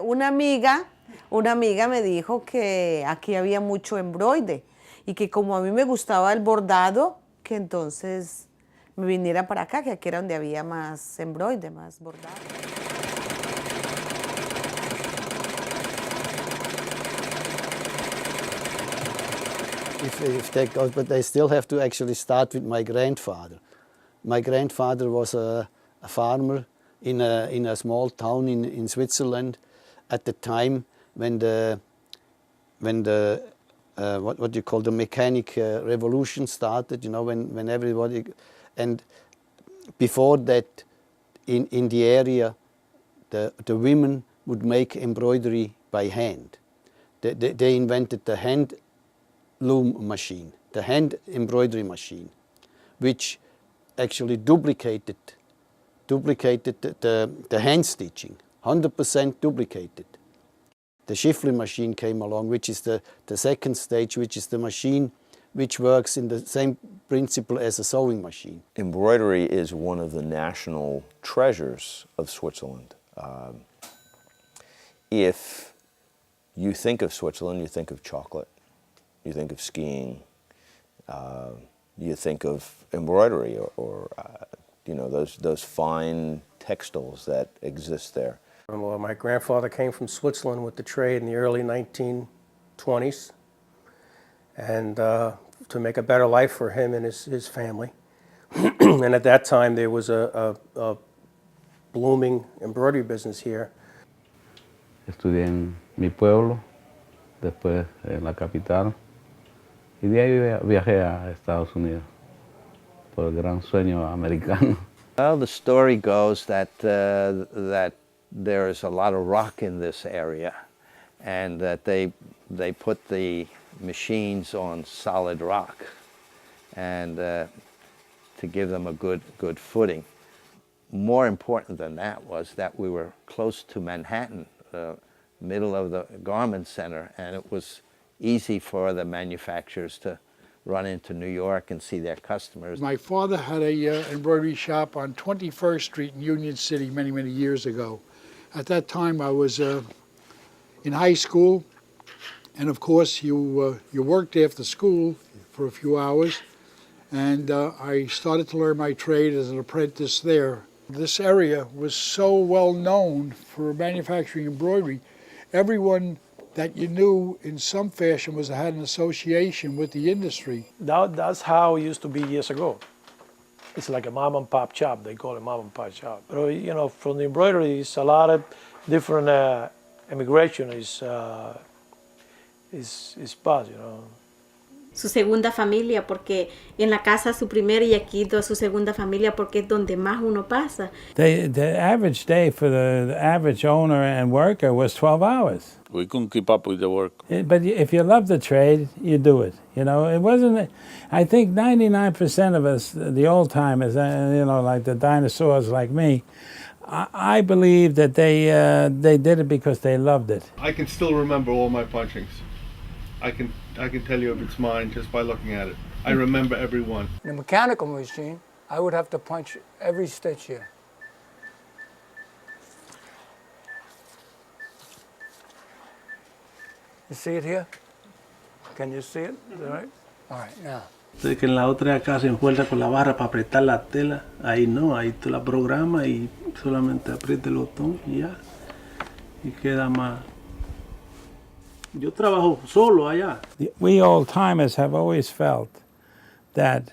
Una amiga me dijo que aquí había mucho embroide y que como a mí me gustaba el bordado, que entonces me viniera para acá, que aquí era donde había más embroide, más bordado. If they go, but they still have to actually start with my grandfather. My grandfather was a farmer in a small town in Switzerland at the time when the what you call the mechanic revolution started. You know, when everybody, and before that, in the area, the women would make embroidery by hand. They invented the hand loom machine, the hand embroidery machine, which actually duplicated the hand stitching, 100% duplicated. The Schiffli machine came along, which is the second stage, which is the machine which works in the same principle as a sewing machine. Embroidery is one of the national treasures of Switzerland. If you think of Switzerland, you think of chocolate. You think of skiing, you think of embroidery or you know, those fine textiles that exist there. Well, my grandfather came from Switzerland with the trade in the early 1920s, and to make a better life for him and his family. And at that time, there was a blooming embroidery business here. Estudié en mi pueblo, después en la capital. Y de ahí viajé a Estados Unidos por el gran sueño americano. Well, the story goes that that there is a lot of rock in this area, and that they put the machines on solid rock, and to give them a good footing. More important than that was that we were close to Manhattan, middle of the garment center, and it was easy for the manufacturers to run into New York and see their customers. My father had a embroidery shop on 21st Street in Union City many, many years ago. At that time I was in high school, and of course you worked after school for a few hours, and I started to learn my trade as an apprentice there. This area was so well known for manufacturing embroidery. Everyone that you knew in some fashion had an association with the industry. That's how it used to be years ago. It's like a mom and pop shop. They call it mom and pop shop. But you know, from the embroidery, it's a lot of different immigration is passed, you know. Su segunda familia, porque en la casa su primera y aquí su segunda familia, porque es donde más uno pasa. The average day for the average owner and worker was 12 hours. We couldn't keep up with the work. But if you love the trade, you do it. You know, it wasn't. I think 99% of us, the old timers, you know, like the dinosaurs, like me, I believe that they did it because they loved it. I can still remember all my punchings. I can tell you if it's mine just by looking at it. I remember every one. In a mechanical machine, I would have to punch every stitch here. You see it here? Can you see it? Is that right? All right, now. Entonces que en la otra acá se envuelta con la barra para apretar la tela. Ahí no, ahí tú la programas y solamente aprieta el botón y ya. Y queda más. Yo trabajo solo allá. We old timers have always felt that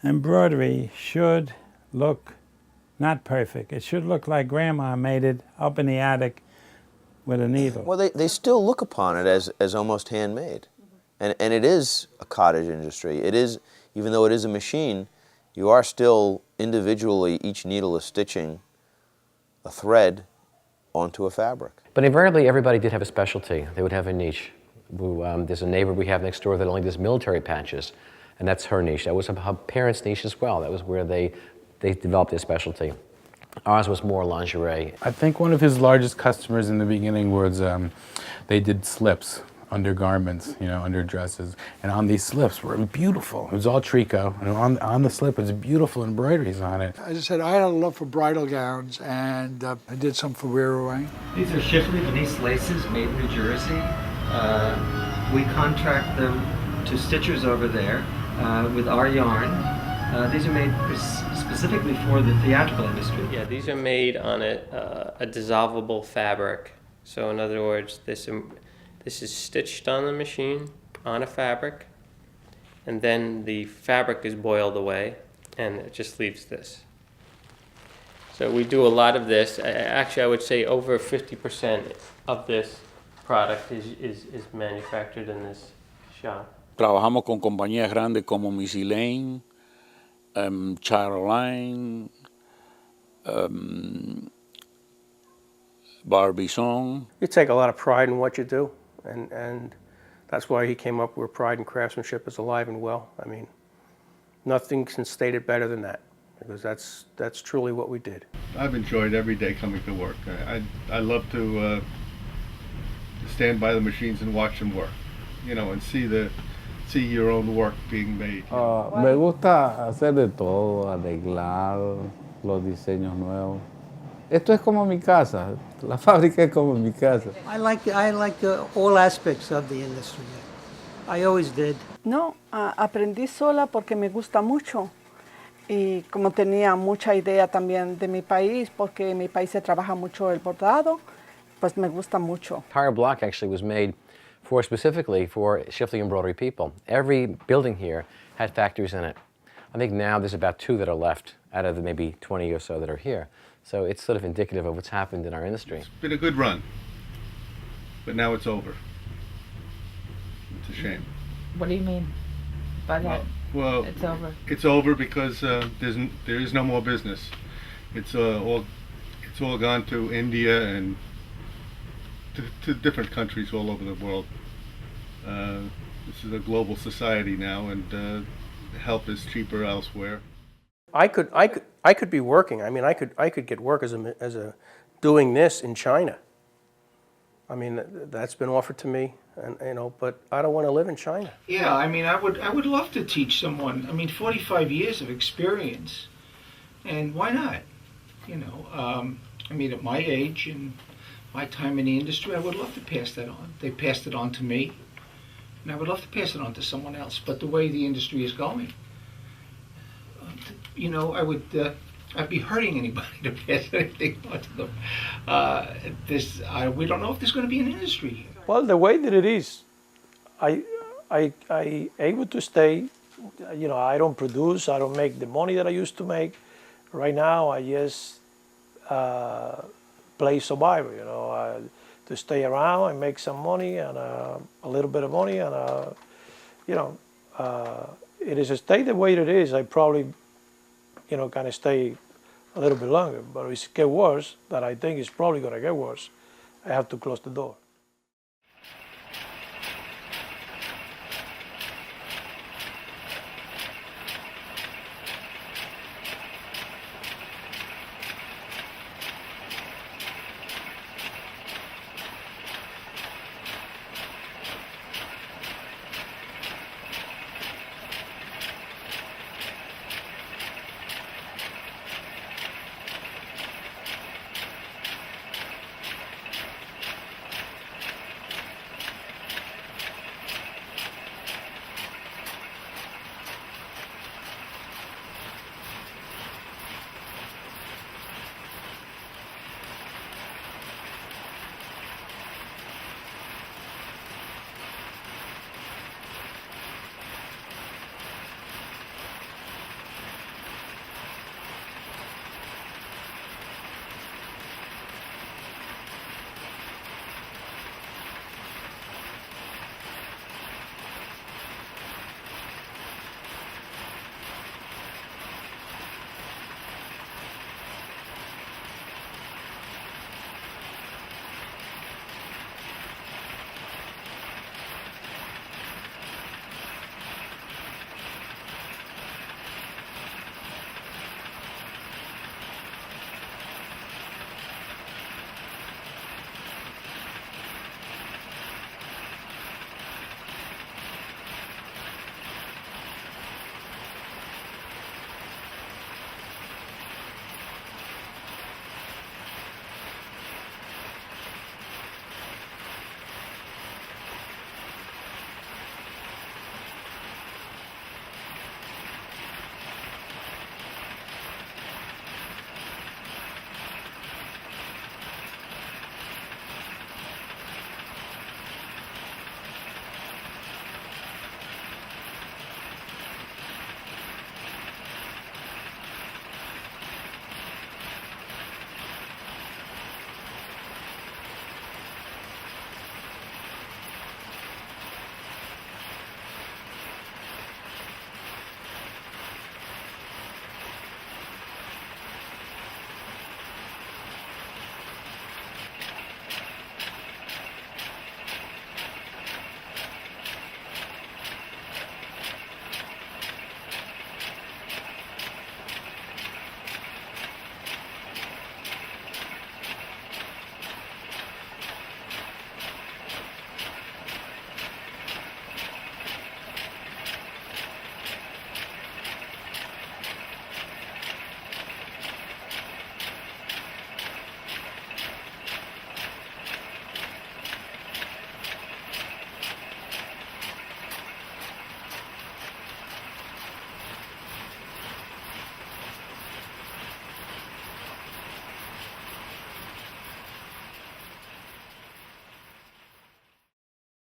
embroidery should look not perfect. It should look like Grandma made it up in the attic with a needle. Well, they still look upon it as almost handmade. And it is a cottage industry. It is, even though it is a machine, you are still individually, each needle is stitching a thread onto a fabric. But invariably, everybody did have a specialty. They would have a niche. There's a neighbor we have next door that only does military patches, and that's her niche. That was her parents' niche as well. That was where they developed their specialty. Ours was more lingerie. I think one of his largest customers in the beginning was, they did slips. undergarments, you know, underdresses. And on these slips were beautiful. It was all tricot. And on the slip was beautiful embroideries on it. As I said, I had a love for bridal gowns, and I did some for wear-away. These are Shipley Venice laces made in New Jersey. We contract them to stitchers over there with our yarn. These are made specifically for the theatrical industry. Yeah, these are made on a dissolvable fabric. So in other words, this is stitched on the machine on a fabric, and then the fabric is boiled away, and it just leaves this. So we do a lot of this. Actually, I would say over 50% of this product is manufactured in this shop. Trabajamos con compañías grandes como Missilane, Caroline, Barbizon. You take a lot of pride in what you do, and that's why he came up with pride and craftsmanship is alive and well. I mean, nothing can state it better than that, because that's truly what we did. I've enjoyed every day coming to work. I love to stand by the machines and watch them work, you know, and see your own work being made. Me gusta hacer de todo, arreglar los diseños nuevos. Esto es como mi casa. La fábrica es como mi casa. I like all aspects of the industry. I always did. No, aprendí sola porque me gusta mucho. Y como tenía mucha idea también de mi país, porque en mi país se trabaja mucho el bordado, pues me gusta mucho. Entire block actually was made specifically for Shipley embroidery people. Every building here had factories in it. I think now there's about 2 that are left out of the maybe 20 or so that are here. So it's sort of indicative of what's happened in our industry. It's been a good run, but now it's over. It's a shame. What do you mean by that? Well, it's over. It's over because there is no more business. It's all gone to India and to different countries all over the world. This is a global society now, and help is cheaper elsewhere. I could be working. I mean, I could get work as a doing this in China. I mean, that's been offered to me, and you know, but I don't want to live in China. Yeah, I mean, I would love to teach someone. I mean, 45 years of experience, and why not? You know, I mean, at my age and my time in the industry, I would love to pass that on. They passed it on to me, and I would love to pass it on to someone else. But the way the industry is going, you know, I'd be hurting anybody to pass anything on to them. We don't know if there's going to be an industry. Well, the way that it is, I able to stay. You know, I don't produce. I don't make the money that I used to make. Right now, I just play survivor. You know, to stay around and make some money and a little bit of money, and you know, it is a stay the way it is. I probably, you know, kind of stay a little bit longer. But if it gets worse, that I think it's probably going to get worse, I have to close the door.